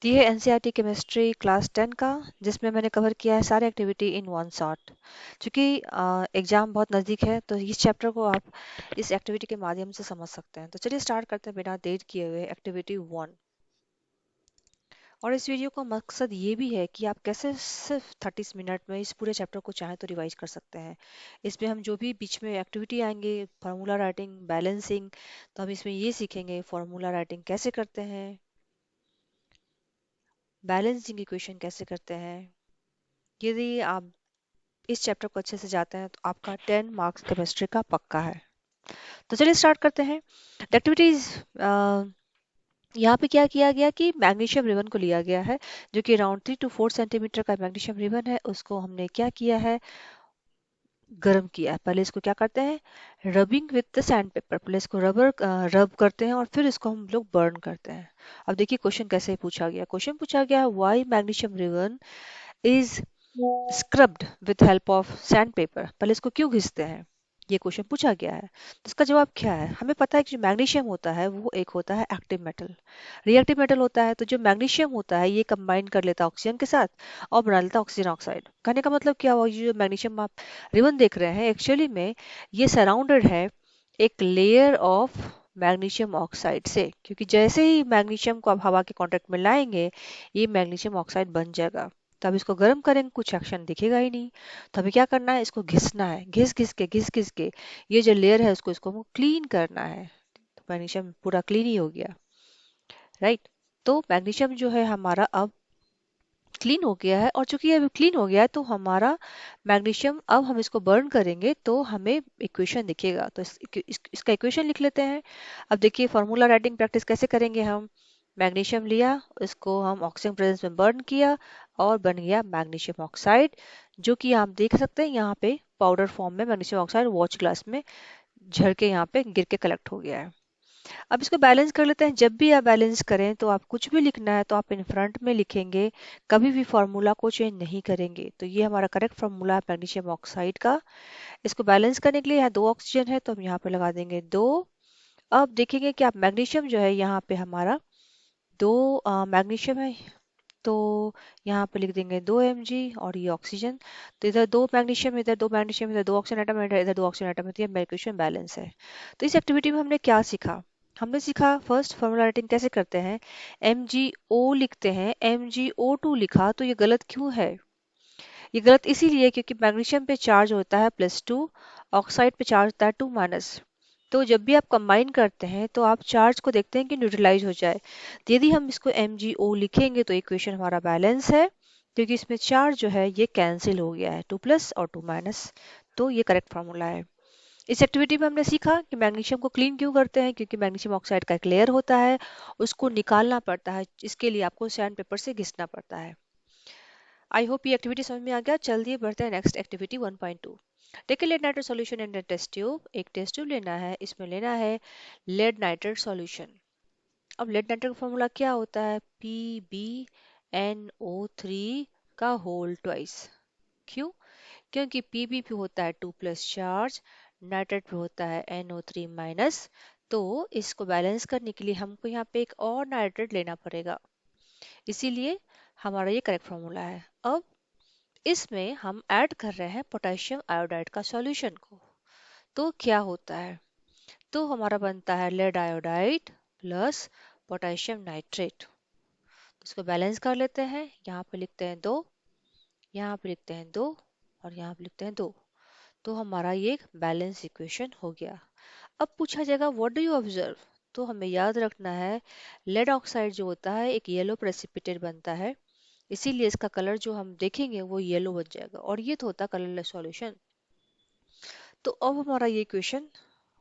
ये है NCERT chemistry class 10 का, जिसमें मैंने कवर किया है सारे एक्टिविटी इन वन शॉट। क्योंकि एग्जाम बहुत नज़दीक है तो इस चैप्टर को आप इस एक्टिविटी के माध्यम से समझ सकते हैं। तो चलिए स्टार्ट करते हैं बिना देर किए हुए एक्टिविटी 1। और इस वीडियो का मकसद ये भी है कि आप कैसे सिर्फ 30 मिनट में इस पूरे चैप्टर को चाहें तो रिवाइज कर सकते हैं। इसमें हम जो भी बीच में एक्टिविटी आएंगे, फार्मूला राइटिंग, बैलेंसिंग, तो हम इसमें ये सीखेंगे फार्मूला राइटिंग कैसे करते हैं, बैलेंसिंग इक्वेशन कैसे करते हैं। यदि आप इस चैप्टर को अच्छे से जाते हैं तो आपका 10 मार्क्स केमिस्ट्री का पक्का है। तो चलिए स्टार्ट करते हैं एक्टिविटीज। यहाँ पे क्या किया गया कि मैग्नीशियम रिबन को लिया गया है, जो कि अराउंड 3 to 4 सेंटीमीटर का मैग्नीशियम रिबन है। उसको हमने क्या किया है, गर्म किया है। पहले इसको क्या करते हैं, rubbing with the sand paper. पहले इसको रब करते हैं और फिर इसको हम लोग बर्न करते हैं। अब देखिए क्वेश्चन कैसे पूछा गया। क्वेश्चन पूछा गया why magnesium ribbon is scrubbed with help of sand paper. पहले इसको क्यों घिसते हैं, ये क्वेश्चन पूछा गया है। तो इसका जवाब क्या है, हमें पता है कि जो मैग्नीशियम होता है वो एक होता है एक्टिव मेटल, रिएक्टिव मेटल होता है। तो जो मैग्नीशियम होता है ये कंबाइन कर लेता है ऑक्सीजन के साथ और बना लेता है ऑक्सीजन ऑक्साइड। कहने का मतलब क्या हुआ, ये जो मैग्नीशियम आप रिबन देख रहे हैं एक्चुअली में ये सराउंडेड है एक लेयर ऑफ मैग्नीशियम ऑक्साइड से। क्योंकि जैसे ही मैग्नीशियम को आप हवा के कांटेक्ट में लाएंगे ये मैग्नीशियम ऑक्साइड बन जाएगा। तो अब इसको गर्म करेंगे, कुछ एक्शन दिखेगा ही नहीं। तो हमें क्या करना है, इसको घिसना है, घिस घिस के ये जो लेयर है उसको इसको क्लीन करना है। तो मैग्नीशियम पूरा क्लीन ही हो गया, राइट। तो मैग्नीशियम जो है हमारा अब क्लीन हो गया है। और चूंकि अब क्लीन हो गया है तो हमारा मैग्नीशियम, अब हम इसको बर्न करेंगे तो हमें इक्वेशन दिखेगा। तो इसका इक्वेशन लिख लेते हैं। अब देखिए फार्मूला राइटिंग प्रैक्टिस कैसे करेंगे हम। मैग्नीशियम लिया, इसको हम ऑक्सीजन प्रेजेंस में बर्न किया और बन गया मैग्नीशियम ऑक्साइड, जो कि आप देख सकते हैं यहाँ पे पाउडर फॉर्म में मैग्नीशियम ऑक्साइड वॉच ग्लास में झड़ के यहाँ पे गिर के कलेक्ट हो गया है। अब इसको बैलेंस कर लेते हैं। जब भी आप बैलेंस करें तो आप कुछ भी लिखना है तो आप इन फ्रंट में लिखेंगे, कभी भी फॉर्मूला को चेंज नहीं करेंगे। तो ये हमारा करेक्ट फॉर्मूला है मैग्नीशियम ऑक्साइड का। इसको बैलेंस करने के लिए यहाँ 2 ऑक्सीजन है तो हम यहाँ पे लगा देंगे 2। अब देखेंगे कि आप मैग्नीशियम जो है यहाँ पे हमारा 2 मैग्नीशियम है तो यहाँ पे लिख देंगे 2 mg और ये ऑक्सीजन। तो इधर 2 मैग्नीशियम, इधर 2 मैग्नीशियम, इधर 2 ऑक्सीजन एटम, इधर 2 ऑक्सीजन एटम है। तो ये मैग्नीशियम बैलेंस है। तो इस एक्टिविटी में हमने क्या सीखा, हमने सीखा फर्स्ट फॉर्मूला राइटिंग कैसे करते हैं। MgO लिखते हैं, MgO2 लिखा तो ये गलत क्यों है, ये गलत इसीलिए क्योंकि मैग्नीशियम पे चार्ज होता है +2, ऑक्साइड पे चार्ज होता है 2-। तो जब भी आप कंबाइन करते हैं तो आप चार्ज को देखते हैं कि न्यूट्रलाइज हो जाए। तो यदि हम इसको MgO लिखेंगे तो इक्वेशन हमारा बैलेंस है, क्योंकि इसमें चार्ज जो है ये कैंसिल हो गया है, 2+ और 2-। तो ये करेक्ट फार्मूला है। इस एक्टिविटी में हमने सीखा कि मैग्नीशियम को क्लीन क्यों करते हैं, क्योंकि मैग्नीशियम ऑक्साइड का एक लेयर होता है, उसको निकालना पड़ता है, इसके लिए आपको सैंड पेपर से घिसना पड़ता है। आई होप ये एक्टिविटी समझ में आ गया। चलिए बढ़ते हैं next activity 1.2। Take a lead nitrate solution in test tube. एक टेस्ट ट्यूब लेना है, इसमें लेना है लेड नाइट्रेट सॉल्यूशन। अब लेड नाइट्रेट का फॉर्मूला क्या होता है, PbNO3 का होल ट्वाइस। क्यों, क्योंकि Pb पे होता है 2+ चार्ज, नाइट्रेट पे होता है NO3-। तो इसको बैलेंस करने के लिए हमको यहाँ पे एक और नाइट्रेट लेना पड़ेगा, इसीलिए हमारा ये करेक्ट फॉर्मूला है। अब इसमें हम ऐड कर रहे हैं पोटेशियम आयोडाइड का सॉल्यूशन को। तो क्या होता है, तो हमारा बनता है lead iodide plus potassium nitrate. इसको बैलेंस कर लेते हैं। यहाँ पे लिखते हैं 2, यहाँ पे लिखते हैं 2 और यहाँ पे लिखते हैं 2। तो हमारा ये बैलेंस इक्वेशन हो गया। अब पूछा जाएगा व्हाट डू यू ऑब्जर्व। तो हमें याद रखना है लेड ऑक्साइड जो होता है एक येलो प्रेसिपिटेट बनता है, इसीलिए इसका कलर जो हम देखेंगे वो येलो बन जाएगा और ये तो होता है कलरलेस सॉल्यूशन। तो अब हमारा ये इक्वेशन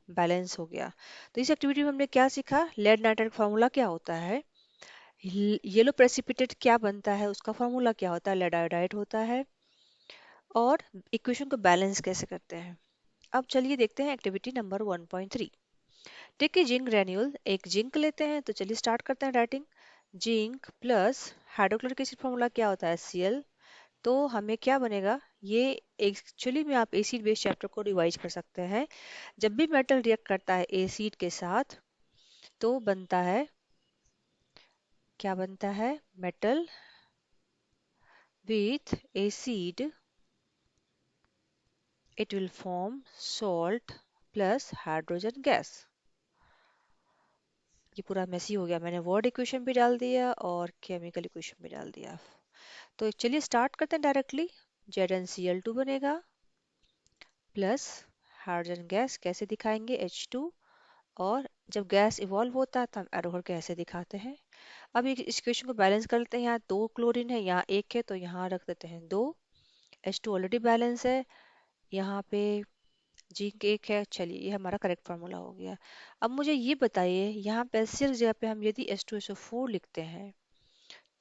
बैलेंस हो गया। तो इस एक्टिविटी में हमने क्या सीखा, लेड नाइट्रेट फार्मूला क्या होता है, येलो प्रेसिपिटेट क्या बनता है, उसका फार्मूला क्या होता है, लेड आयोडाइड होता है, और इक्वेशन को बैलेंस कैसे करते हैं। अब चलिए देखते हैं activity number 1.3। Take a zinc granule. एक जिंक लेते हैं, तो चलिए स्टार्ट करते हैं writing. Zinc plus hydrochloric acid formula क्या होता है, Cl। तो हमें क्या बनेगा, ये एक्चुअली में आप एसिड बेस चैप्टर को रिवाइज कर सकते हैं। जब भी मेटल रिएक्ट करता है एसिड के साथ तो बनता है क्या बनता है? Metal with acid, it will form salt plus hydrogen gas. ये पूरा मेसी हो गया, मैंने वर्ड इक्वेशन भी डाल दिया और केमिकल इक्वेशन भी डाल दिया। तो चलिए स्टार्ट करते हैं डायरेक्टली। ZnCl2 बनेगा प्लस हाइड्रोजन गैस, कैसे दिखाएंगे? H2। और जब गैस इवॉल्व होता है तो हम एरो करके ऐसे दिखाते हैं। अब ये इस इक्वेशन को बैलेंस कर लेते हैं। यहाँ 2 क्लोरीन है, यहाँ 1 है, तो यहाँ रख देते हैं 2। H2 ऑलरेडी बैलेंस है, यहाँ पे जी एक है। चलिए ये हमारा करेक्ट फार्मूला हो गया। अब मुझे ये बताइए, यहाँ पे सिर्फ जगह पे हम यदि H2SO4 लिखते हैं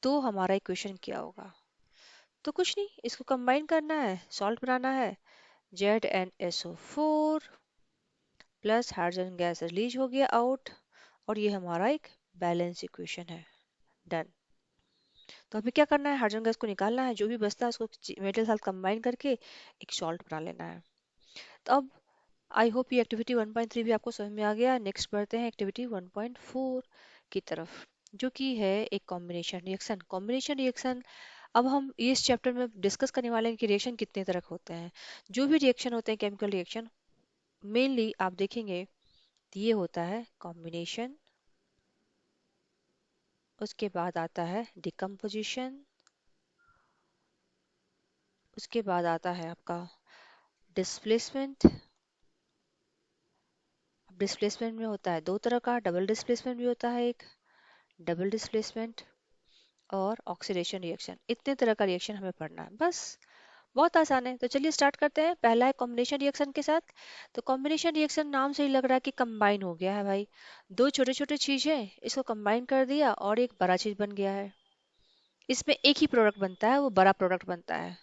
तो हमारा इक्वेशन क्या होगा? तो कुछ नहीं, इसको कंबाइन करना है, सॉल्ट बनाना है। ZnSO4 plus hydrogen gas release हो गया आउट, और ये हमारा एक बैलेंस इक्वेशन है। डन। तो अभी क्या करना है? हाइड्रोजन गैस को निकालना है, जो भी बचता है उसको मेटल साथ कंबाइन करके एक सॉल्ट बना लेना है। तो अब आई होप ये एक्टिविटी 1.3 भी आपको समझ में आ गया। नेक्स्ट बढ़ते हैं एक्टिविटी 1.4 की तरफ, जो कि है एक कॉम्बिनेशन रिएक्शन। कॉम्बिनेशन रिएक्शन, अब हम इस चैप्टर में डिस्कस करने वाले हैं कि रिएक्शन कितने तरह के होते हैं। जो भी रिएक्शन होते हैं केमिकल रिएक्शन, मेनली आप देखेंगे तो ये होता है कॉम्बिनेशन, उसके बाद आता है डिकम्पोजिशन, उसके बाद आता है आपका डिस्प्लेसमेंट। डिस्प्लेसमेंट में होता है दो तरह का, डबल डिस्प्लेसमेंट भी होता है एक, डबल डिस्प्लेसमेंट और ऑक्सीडेशन रिएक्शन। इतने तरह का रिएक्शन हमें पढ़ना है, बस बहुत आसान है। तो चलिए स्टार्ट करते हैं। पहला है कॉम्बिनेशन रिएक्शन के साथ। तो कॉम्बिनेशन रिएक्शन नाम से ही लग रहा है कि कंबाइन हो गया है भाई, दो छोटे छोटे चीजें इसको कंबाइन कर दिया और एक बड़ा चीज बन गया है। इसमें एक ही प्रोडक्ट बनता है, वो बड़ा प्रोडक्ट बनता है।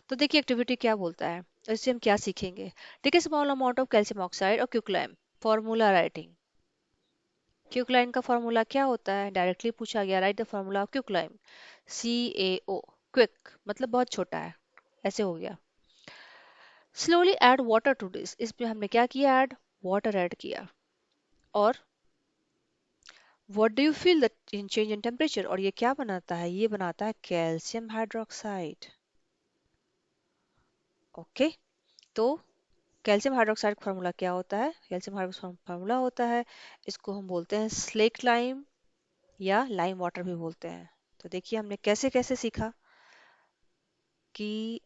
तो देखिए एक्टिविटी क्या बोलता है, इससे हम क्या सीखेंगे। Take a small amount of calcium oxide और क्विकलाइम, फॉर्मूला राइटिंग। क्विकलाइन का फॉर्मूला क्या होता है? डायरेक्टली पूछा गया, write the formula of quicklime. CaO, quick मतलब बहुत छोटा है, ऐसे हो गया। Slowly add water to this, इसमें हमने क्या किया? ऐड वाटर ऐड किया। और what do you feel the in change in temperature, और ये क्या बनाता है? ये बनाता है कैल्शियम हाइड्रोक्साइड। ओके, तो कैल्शियम हाइड्रोक्साइड का फार्मूला क्या होता है? कैल्शियम हाइड्रोक्साइड फार्मूला होता है, इसको हम बोलते हैं स्लेक लाइम या लाइम वाटर भी बोलते हैं। तो देखिए हमने कैसे कैसे सीखा कि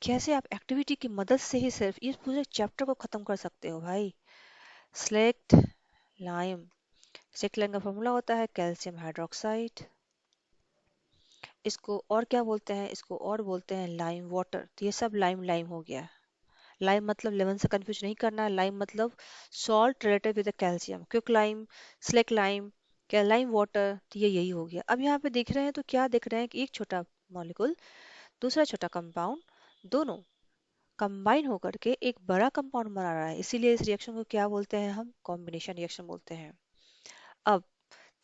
कैसे आप एक्टिविटी की मदद से ही सिर्फ इस पूरे चैप्टर को खत्म कर सकते हो भाई। स्लेक्ट लाइम, स्लेक्ट लाइम का फार्मूला होता है कैल्शियम हाइड्रोक्साइड। इसको और क्या बोलते हैं? इसको और बोलते हैं लाइम वाटर। तो ये सब लाइम लाइम हो गया। लाइम मतलब लेमन से कंफ्यूज नहीं करना है, लाइम मतलब salt related with calcium, quick lime, slack lime, क्या लाइम वाटर। तो ये यही हो गया। अब यहाँ पे देख रहे हैं तो क्या देख रहे हैं कि एक छोटा मॉलिक्यूल दूसरा छोटा कंपाउंड, दोनों कंबाइन होकर के एक बड़ा कंपाउंड बना रहा है, इसीलिए इस रिएक्शन को क्या बोलते हैं? हम कॉम्बिनेशन रिएक्शन बोलते हैं। अब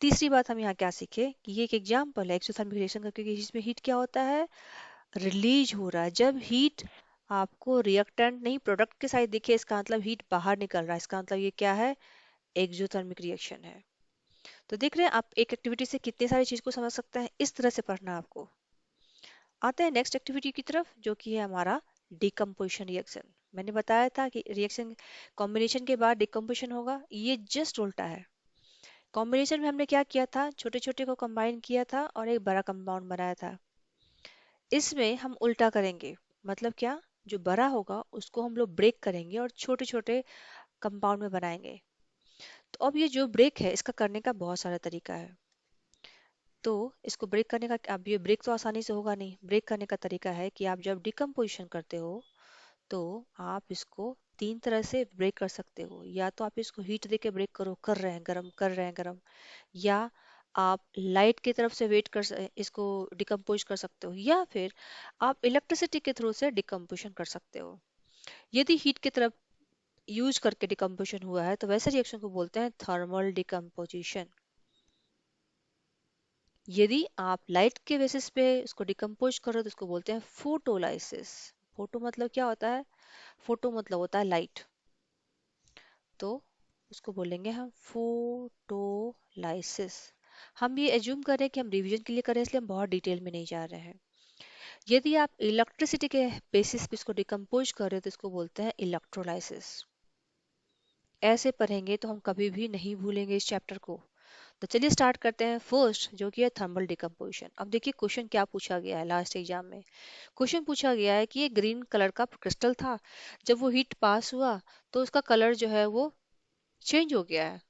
तीसरी बात हम यहाँ क्या सीखे कि ये एक एग्जाम्पल है एक्सोथर्मिक रिएक्शन का, क्योंकि इसमें हीट क्या होता है? रिलीज हो रहा है। जब हीट आपको रिएक्टेंट नहीं प्रोडक्ट के साथ दिखे, इसका मतलब हीट बाहर निकल रहा है, इसका मतलब ये क्या है? एक्सोथर्मिक रिएक्शन है। तो देख रहे हैं आप एक एक्टिविटी से कितनी सारी चीज को समझ सकते हैं, इस तरह से पढ़ना है आपको। आते हैं नेक्स्ट एक्टिविटी की तरफ, जो कि है हमारा डिकम्पोजिशन रिएक्शन। मैंने बताया था कि रिएक्शन कॉम्बिनेशन के बाद डिकम्पोजिशन होगा, ये जस्ट उल्टा है। कॉम्बिनेशन में हमने क्या किया था? छोटे छोटे को कंबाइन किया था और एक बड़ा कंपाउंड बनाया था। इसमें हम उल्टा करेंगे, मतलब क्या? जो बड़ा होगा उसको हम लोग ब्रेक करेंगे और छोटे छोटे कंपाउंड में बनाएंगे। तो अब ये जो ब्रेक है, इसका करने का बहुत सारा तरीका है। तो इसको ब्रेक करने का, अब ये ब्रेक तो आसानी से होगा नहीं। ब्रेक करने का तरीका है कि आप जब डिकम्पोजिशन करते हो तो आप इसको तीन तरह से ब्रेक कर सकते हो। या तो आप इसको हीट देके ब्रेक करो, कर रहे हैं गरम, कर रहे हैं गरम। या आप लाइट की तरफ से इसको डिकम्पोज कर सकते हो, या फिर आप इलेक्ट्रिसिटी के थ्रू से डिकम्पोजिशन कर सकते हो। यदि हीट की तरफ यूज करके डिकम्पोजिशन हुआ है तो वैसे रिएक्शन को बोलते हैं थर्मल डिकम्पोजिशन। यदि आप लाइट के बेसिस पे उसको डिकम्पोज करो तो उसको बोलते हैं फोटोलाइसिस। फोटो मतलब क्या होता है? फोटो मतलब होता है लाइट, तो उसको बोलेंगे हम फोटोलाइसिस। हम ये एज्यूम कर रहे हैं कि हम रिवीजन के लिए कर रहे हैं, इसलिए हम बहुत डिटेल में नहीं जा रहे हैं। यदि आप इलेक्ट्रिसिटी के बेसिस पे इसको डिकम्पोज कर रहे हो तो इसको बोलते हैं इलेक्ट्रोलाइसिस। ऐसे पढ़ेंगे तो हम कभी भी नहीं भूलेंगे इस चैप्टर को। तो चलिए स्टार्ट करते हैं। फर्स्ट जो कि है थर्मल डिकम्पोजिशन। अब देखिए क्वेश्चन क्या पूछा गया है लास्ट एग्जाम में। क्वेश्चन पूछा गया है कि ये ग्रीन कलर का क्रिस्टल था, जब वो हीट पास हुआ तो उसका कलर जो है वो चेंज हो गया है।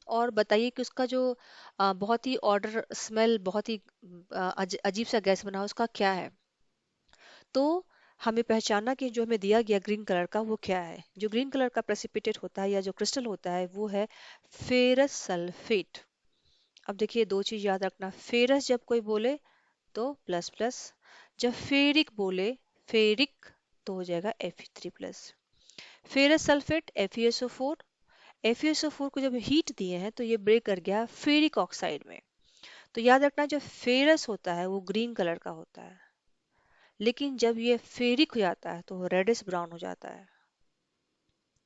और बताइए कि उसका जो बहुत ही ऑर्डर स्मेल, बहुत ही अजीब सा गैस बना उसका क्या है। तो हमें पहचानना कि जो हमें दिया गया ग्रीन कलर का वो क्या है। जो ग्रीन कलर का प्रेसिपिटेट होता है या जो क्रिस्टल होता है वो है फेरस सल्फेट। अब देखिए दो चीज याद रखना, फेरस जब कोई बोले तो प्लस प्लस, जब फेरिक बोले फेरिक तो हो जाएगा Fe3+। Ferrous sulphate FeSO4। FeSO4 को जब हीट दिए हैं तो ये ब्रेक कर गया फेरिक ऑक्साइड में। तो याद रखना जो फेरस होता है वो ग्रीन कलर का होता है, लेकिन जब ये फेरिक हो जाता है तो वो रेडिश ब्राउन हो जाता है।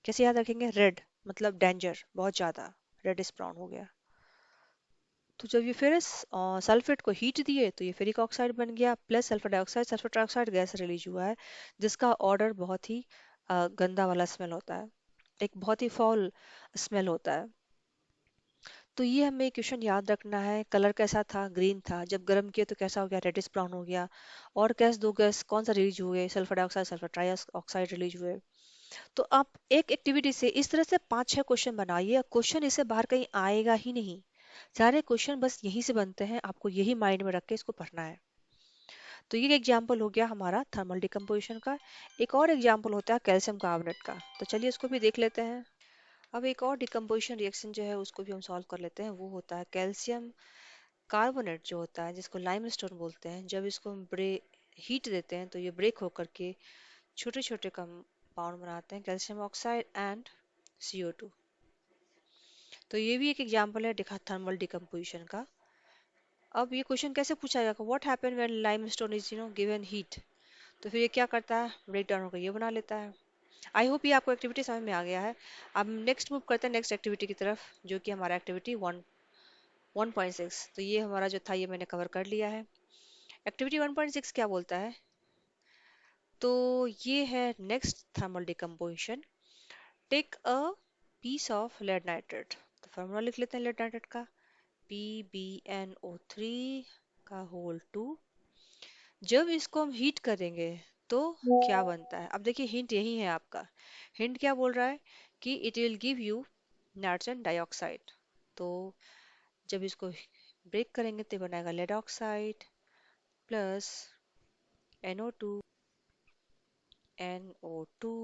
कैसे याद रखेंगे? रेड मतलब डेंजर, बहुत ज्यादा, रेडिश ब्राउन हो गया। तो जब ये फेरस सल्फेट को हीट दिए तो ये फेरिक ऑक्साइड बन गया, plus sulphur dioxide. Sulphur dioxide gas release हुआ है जिसका ऑर्डर बहुत ही गंदा वाला स्मेल होता है, एक बहुत ही फॉल स्मेल होता है। तो ये हमें क्वेश्चन याद रखना है। कलर कैसा था? ग्रीन था। जब गर्म किया तो कैसा हो गया? रेडिश ब्राउन हो गया। और गैस, दो गैस कौन सा रिलीज हुए? Sulphur dioxide, sulphur trioxide release हुए। तो आप एक एक्टिविटी से इस तरह से पांच छह क्वेश्चन बनाइए। क्वेश्चन इससे बाहर कहीं आएगा ही नहीं। सारे क्वेश्चन बस यहीं से बनते हैं, आपको यही माइंड में रख के इसको पढ़ना है। तो ये एग्जाम्पल हो गया हमारा थर्मल डिकम्पोजिशन का। एक और एग्जाम्पल होता है कैल्शियम कार्बोनेट का। तो चलिए उसको भी देख लेते हैं। अब एक और डिकम्पोजिशन रिएक्शन जो है उसको भी हम सॉल्व कर लेते हैं। वो होता है कैल्शियम कार्बोनेट जो होता है, जिसको लाइमस्टोन बोलते हैं। जब इसको हम हीट देते हैं तो ये ब्रेक होकर के छोटे छोटे कंपाउंड बनाते हैं, कैल्शियम ऑक्साइड एंड CO2। तो ये भी एक एग्जाम्पल है थर्मल डिकम्पोजिशन का। अब ये क्वेश्चन कैसे पूछा जाएगा? What happen when limestone is given heat. तो फिर ये क्या करता है? ब्रेक डाउन होकर ये बना लेता है। आई होप ये आपको एक्टिविटी समझ में आ गया है। अब नेक्स्ट मूव करते हैं नेक्स्ट एक्टिविटी की तरफ, जो कि हमारा एक्टिविटी 1.6। तो ये हमारा जो था ये मैंने कवर कर लिया है। एक्टिविटी 1.6 क्या बोलता है? तो ये है next thermal decomposition. Take a piece of lead nitrate. तो फॉर्मूला लिख लेते हैं लेड नाइट्रेट का, PbNO3 का होल 2। जब इसको हम हीट करेंगे तो क्या बनता है? अब देखिए हिंट यही है आपका। हिंट क्या बोल रहा है? कि it will give you nitrogen dioxide. तो जब इसको ब्रेक करेंगे तो बनेगा lead oxide plus NO2 NO2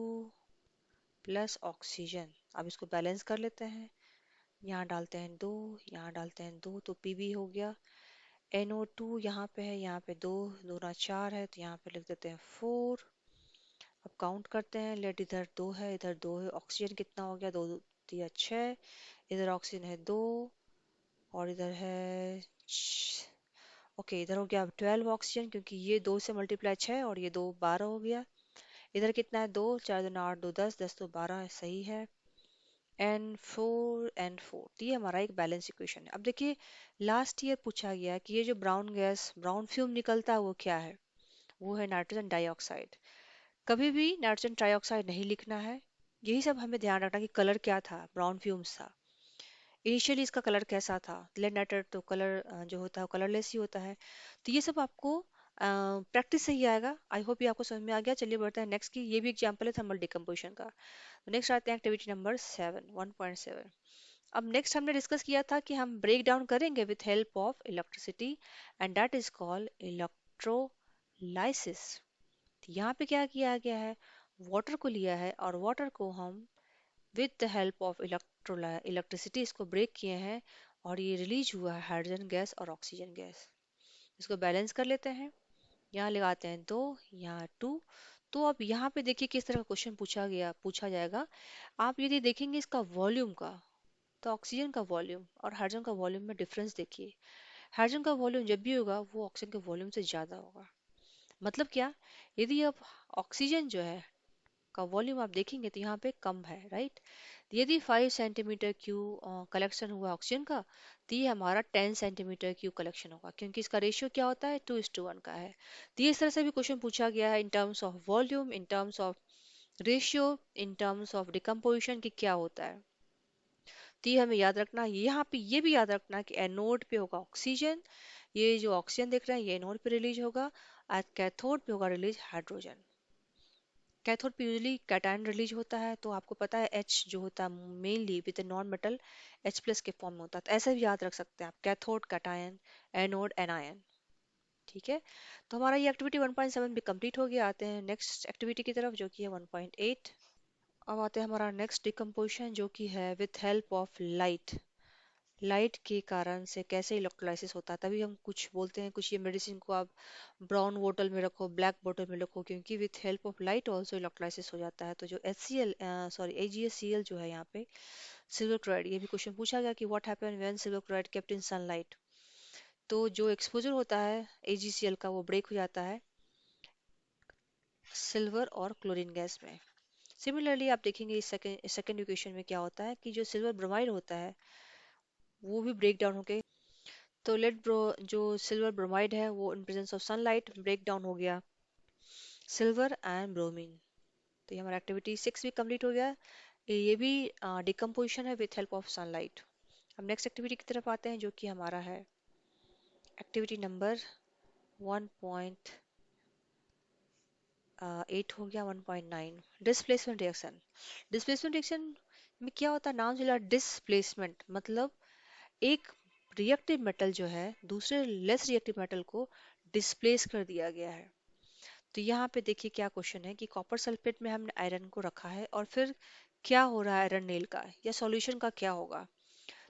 plus oxygen. अब इसको बैलेंस कर लेते हैं। यहाँ डालते हैं दो, यहाँ डालते हैं दो, तो Pb हो गया। NO2 यहाँ पे है, यहाँ पे दो, दो ना चार है, तो यहाँ पे लिख देते हैं 4। अब काउंट करते हैं। लेट इधर दो है, इधर दो है। ऑक्सीजन कितना हो गया? दो दिया 6। इधर ऑक्सीजन है दो, और इधर है ओके इधर हो गया 12 ऑक्सीजन, क्योंकि ये दो से मल्टीप्लाई 6 और ये दो 12 हो गया। इधर कितना है? दो, चार दूना 8, दो 10, 10 तो 12 है, सही है। N4 तो ये हमारा एक बैलेंस इक्वेशन है। अब देखिए लास्ट ईयर पूछा गया कि ये जो ब्राउन गैस, ब्राउन फ्यूम निकलता है वो क्या है? वो है नाइट्रोजन डाइऑक्साइड। कभी भी नाइट्रोजन ट्राइऑक्साइड नहीं लिखना है। यही सब हमें ध्यान रखना कि कलर क्या था, ब्राउन फ्यूम्स था। इनिशियली इसका कलर कैसा था? लेड नाइट्रेट तो कलर जो होता है कलरलेस ही होता है। तो ये सब आपको प्रैक्टिस से ही आएगा। आई होप ये आपको समझ में आ गया। चलिए बढ़ते हैं नेक्स्ट की। ये भी एग्जांपल है थर्मल डिकम्पोजिशन का। तो नेक्स्ट आते हैं एक्टिविटी नंबर 7, 1.7। अब नेक्स्ट हमने डिस्कस किया था कि हम ब्रेक डाउन करेंगे with help of electricity, and that is called electrolysis. यहाँ पे क्या किया गया है? वाटर को लिया है और वाटर को हम with the help of electricity इसको ब्रेक किए हैं, और ये रिलीज हुआ है हाइड्रोजन गैस और ऑक्सीजन गैस। इसको बैलेंस कर लेते हैं। यहाँ लगाते हैं दो, यहाँ 2। तो अब यहाँ पे देखिए किस तरह का क्वेश्चन पूछा जाएगा। आप यदि देखेंगे इसका वॉल्यूम का, तो ऑक्सीजन का वॉल्यूम और हाइड्रोजन का वॉल्यूम में डिफरेंस देखिए। हाइड्रोजन का वॉल्यूम जब भी होगा वो ऑक्सीजन के वॉल्यूम से ज्यादा होगा। मतलब क्या? यदि आप ऑक्सीजन जो है का वॉल्यूम आप देखेंगे तो यहाँ पे कम है, राइट। यदि 5 सेंटीमीटर क्यूब कलेक्शन हुआ ऑक्सीजन का, तो ये हमारा 10 सेंटीमीटर क्यूब कलेक्शन होगा, क्योंकि इसका रेशियो क्या होता है, 2:1 का है। तो ये इस तरह से भी क्वेश्चन पूछा गया है in terms of volume, in terms of ratio, in terms of decomposition की क्या होता है। तो ये हमें याद रखना, यहाँ पे ये भी याद रखना कि एनोड पे होगा ऑक्सीजन, ये जो ऑक्सीजन देख रहे हैं ये एनोड पे रिलीज होगा, और कैथोड पे होगा रिलीज हाइड्रोजन। कैथोड पे यूजली कैटायन रिलीज होता है, तो आपको पता है एच जो होता है mainly with non metal H plus के फॉर्म में होता है, तो ऐसे भी याद रख सकते हैं आप, कैथोड कैटायन, एनोड एनायन। ठीक है, तो हमारा ये एक्टिविटी 1.7 भी कंप्लीट हो गया। आते हैं नेक्स्ट एक्टिविटी की तरफ जो कि है 1.8। अब आते हैं हमारा नेक्स्ट डिकम्पोजिशन जो कि है with help of light. Light के कारण से कैसे इलेक्ट्रोलाइसिस होता है, तभी हम कुछ बोलते हैं कुछ ये मेडिसिन को आप ब्राउन बोतल में रखो, ब्लैक बोतल में रखो, क्योंकि with help of light also electrolysis हो जाता है। तो जो HCl सॉरी AgSCl जो है यहाँ पे सिल्वर क्लोराइड, ये भी क्वेश्चन पूछा गया कि what happen when silver chloride kept in sunlight. तो जो एक्सपोजर होता है AgCl का वो ब्रेक हो जाता है सिल्वर और क्लोरीन गैस में। सिमिलरली आप देखेंगे इस सेकेंड इक्वेशन में क्या होता है कि जो सिल्वर ब्रोमाइड होता है वो भी ब्रेक डाउन होके, तो लेड ब्रो जो सिल्वर ब्रोमाइड है वो in presence of sunlight break down हो गया सिल्वर एंड ब्रोमीन। तो ये हमारा एक्टिविटी 6 भी कंप्लीट हो गया। ये भी डिकम्पोजिशन है विथ हेल्प ऑफ सनलाइट। अब नेक्स्ट एक्टिविटी की तरफ आते हैं जो कि हमारा है एक्टिविटी नंबर 1.8 हो गया, 1.9 डिस्प्लेसमेंट रिएक्शन। डिस्प्लेसमेंट रिएक्शन में क्या होता है, नाम जो डिस्प्लेसमेंट मतलब एक रिएक्टिव मेटल जो है दूसरे लेस रिएक्टिव मेटल को डिस्प्लेस कर दिया गया है। तो यहाँ पे देखिए क्या क्वेश्चन है कि कॉपर सल्फेट में हमने आयरन को रखा है और फिर क्या हो रहा है आयरन नेल का या सॉल्यूशन का क्या होगा।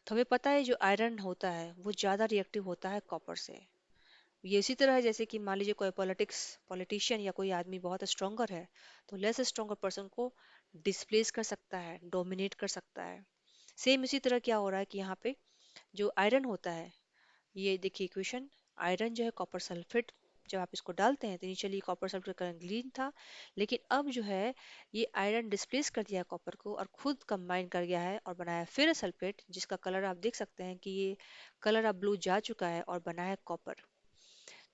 तो हमें पता है जो आयरन होता है वो ज्यादा रिएक्टिव होता है कॉपर से। ये इसी तरह है जैसे कि मान लीजिए कोई पॉलिटिशियन या कोई आदमी बहुत स्ट्रोंगर है, तो लेस स्ट्रोंगर पर्सन को डिस्प्लेस कर सकता है, डोमिनेट कर सकता है। सेम इसी तरह क्या हो रहा है कि यहाँ पे जो आयरन होता है, ये देखिए इक्वेशन, आयरन जो है कॉपर सल्फेट, जब आप इसको डालते हैं तो इनिशियली कॉपर सल्फेट का रंग ग्रीन था, लेकिन अब जो है ये आयरन डिस्प्लेस कर दिया है कॉपर को और खुद कंबाइन कर गया है और बनाया फिर सल्फेट, जिसका कलर आप देख सकते हैं कि ये कलर अब ब्लू जा चुका है और बना है कॉपर।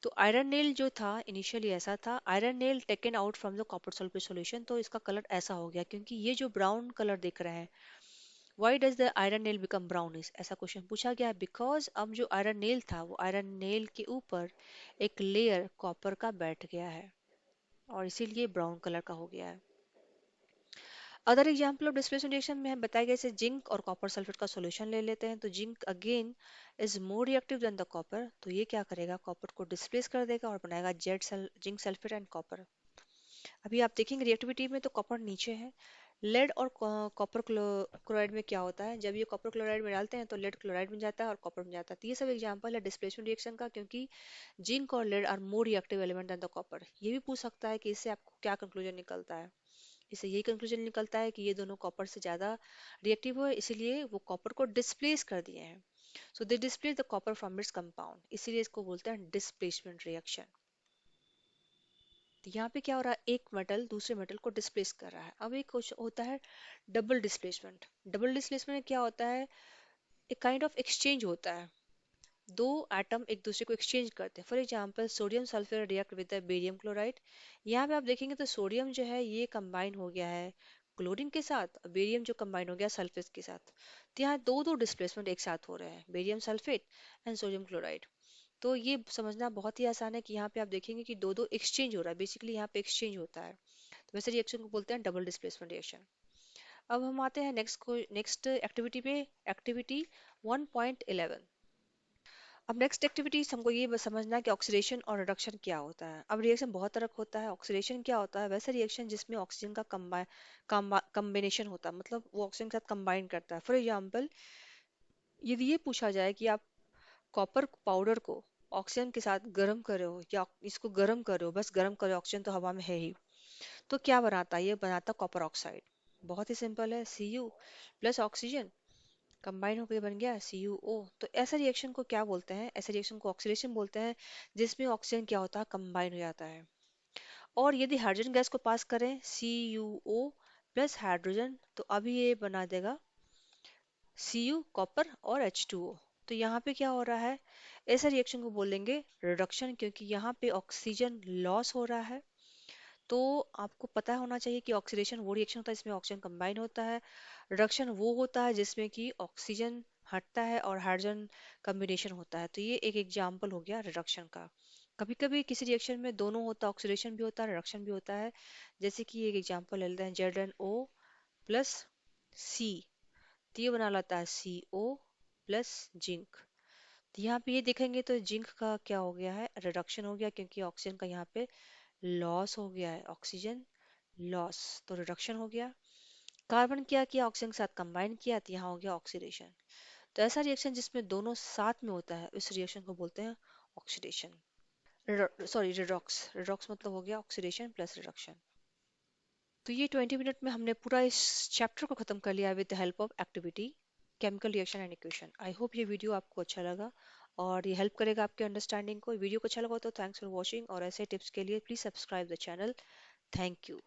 तो आयरन नेल जो था इनिशियली ऐसा था, iron nail taken out from the copper sulphate solution, तो इसका कलर ऐसा हो गया। क्योंकि ये जो ब्राउन कलर देख रहे हैं, why does the iron nail become brownish, ऐसा क्वेश्चन पूछा गया है। बिकॉज अब जो आयरन नेल था वो आयरन नेल के ऊपर एक लेयर कॉपर का बैठ गया है और इसीलिए ब्राउन कलर का हो गया है। Other example of displacement reaction में हम बताए गए जैसे जिंक और कॉपर सल्फेट का सॉल्यूशन ले लेते हैं, तो zinc again is more reactive than the copper, तो ये क्या करेगा कॉपर को डिस्प्लेस कर देगा और बनाएगा जिंक सल्फेट एंड कॉपर। अभी आप देखेंगे रिएक्टिविटी में तो कॉपर नीचे है। लेड और कॉपर क्लोराइड में क्या होता है, जब ये कॉपर क्लोराइड में डालते हैं तो लेड क्लोराइड में जाता है और कॉपर में जाता है। तो ये सब एग्जांपल है डिस्प्लेसमेंट रिएक्शन का, क्योंकि जिंक और lead are more reactive element than the copper. ये भी पूछ सकता है कि इससे आपको क्या कंक्लूजन निकलता है। इससे यही कंक्लूजन निकलता है कि ये दोनों कॉपर से ज्यादा रिएक्टिव है, इसीलिए वो कॉपर को डिस्प्लेस कर दिए हैं। So they displace the copper from its compound, इसीलिए इसको बोलते हैं डिस्प्लेसमेंट रिएक्शन। तो यहाँ पे क्या हो रहा है, एक मेटल दूसरे मेटल को डिस्प्लेस कर रहा है। अब एक कुछ होता है डबल डिस्प्लेसमेंट। डबल डिस्प्लेसमेंट में क्या होता है, एक काइंड ऑफ एक्सचेंज होता है, दो एटम एक दूसरे को एक्सचेंज करते हैं। For example sodium sulphate react with the barium chloride. यहाँ पे आप देखेंगे तो सोडियम जो है ये कंबाइन हो गया है क्लोरीन के साथ, और बेरियम जो कंबाइन हो गया सल्फेट के साथ। तो यहाँ दो दो डिस्प्लेसमेंट एक साथ हो रहे हैं, barium sulphate and sodium chloride. तो ये समझना बहुत ही आसान है कि यहाँ पे आप देखेंगे कि दो दो एक्सचेंज हो रहा है, बेसिकली यहाँ पे एक्सचेंज होता है। तो वैसे रिएक्शन को बोलते हैं डबल डिस्प्लेसमेंट रिएक्शन। अब हम आते हैं नेक्स्ट एक्टिविटी पे, एक्टिविटी 1.11। अब नेक्स्ट एक्टिविटी हमको ये बस समझना है कि ऑक्सीडेशन और रिडक्शन क्या होता है। अब रिएक्शन बहुत तरह का होता है। ऑक्सीडेशन क्या होता है, वैसे रिएक्शन जिसमें ऑक्सीजन का कम्बिनेशन होता है, मतलब वो ऑक्सीजन के साथ कंबाइन करता है। फॉर एग्जाम्पल यदि ये पूछा जाए कि आप कॉपर पाउडर को ऑक्सीजन के साथ गर्म करे हो या इसको गर्म करे हो, बस गर्म करे, ऑक्सीजन तो हवा में है ही, तो क्या बनाता है, ये बनाता कॉपर ऑक्साइड। बहुत ही सिंपल है, Cu प्लस ऑक्सीजन कंबाइन होकर बन गया CuO। तो ऐसा रिएक्शन को क्या बोलते हैं, ऐसे रिएक्शन को ऑक्सीडेशन बोलते हैं, जिसमें ऑक्सीजन क्या होता है, कंबाइन हो जाता है। और यदि हाइड्रोजन गैस को पास करें CuO प्लस हाइड्रोजन, तो अभी ये बना देगा Cu कॉपर और H2O। तो यहाँ पे क्या हो रहा है, ऐसा रिएक्शन को बोलेंगे रिडक्शन, क्योंकि यहाँ पे ऑक्सीजन लॉस हो रहा है। तो आपको पता होना चाहिए कि ऑक्सीडेशन वो रिएक्शन होता है जिसमें ऑक्सीजन कंबाइन होता है, रिडक्शन वो होता है जिसमें कि ऑक्सीजन हटता है और हाइड्रोजन कॉम्बिनेशन होता है। तो ये एक एग्जांपल हो गया रिडक्शन का। कभी कभी किसी रिएक्शन में दोनों होता है, ऑक्सीडेशन भी होता है, रिडक्शन भी होता है। जैसे कि एक एग्जांपल ले लेते हैं, ZnO प्लस सी, तो ये बना लाता है CO प्लस जिंक। तो यहाँ पे ये देखेंगे तो जिंक का क्या हो गया है, रिडक्शन हो गया, क्योंकि ऑक्सीजन का यहाँ पे लॉस हो गया है, ऑक्सीजन लॉस, तो रिडक्शन हो गया। कार्बन क्या किया, ऑक्सीजन के साथ कंबाइन किया, तो यहाँ हो गया ऑक्सीडेशन। तो ऐसा रिएक्शन जिसमें दोनों साथ में होता है उस रिएक्शन को बोलते हैं ऑक्सीडेशन, सॉरी रिडॉक्स। रिडॉक्स मतलब हो गया ऑक्सीडेशन प्लस रिडक्शन। तो ये 20 मिनट में हमने पूरा इस चैप्टर को खत्म कर लिया with the help of activity, chemical reaction and equation. I hope ये वीडियो आपको अच्छा लगा और ये हेल्प करेगा आपके अंडरस्टैंडिंग को। वीडियो को अच्छा लगा तो थैंक्स फॉर वॉचिंग, और ऐसे टिप्स के लिए please subscribe the channel. Thank you.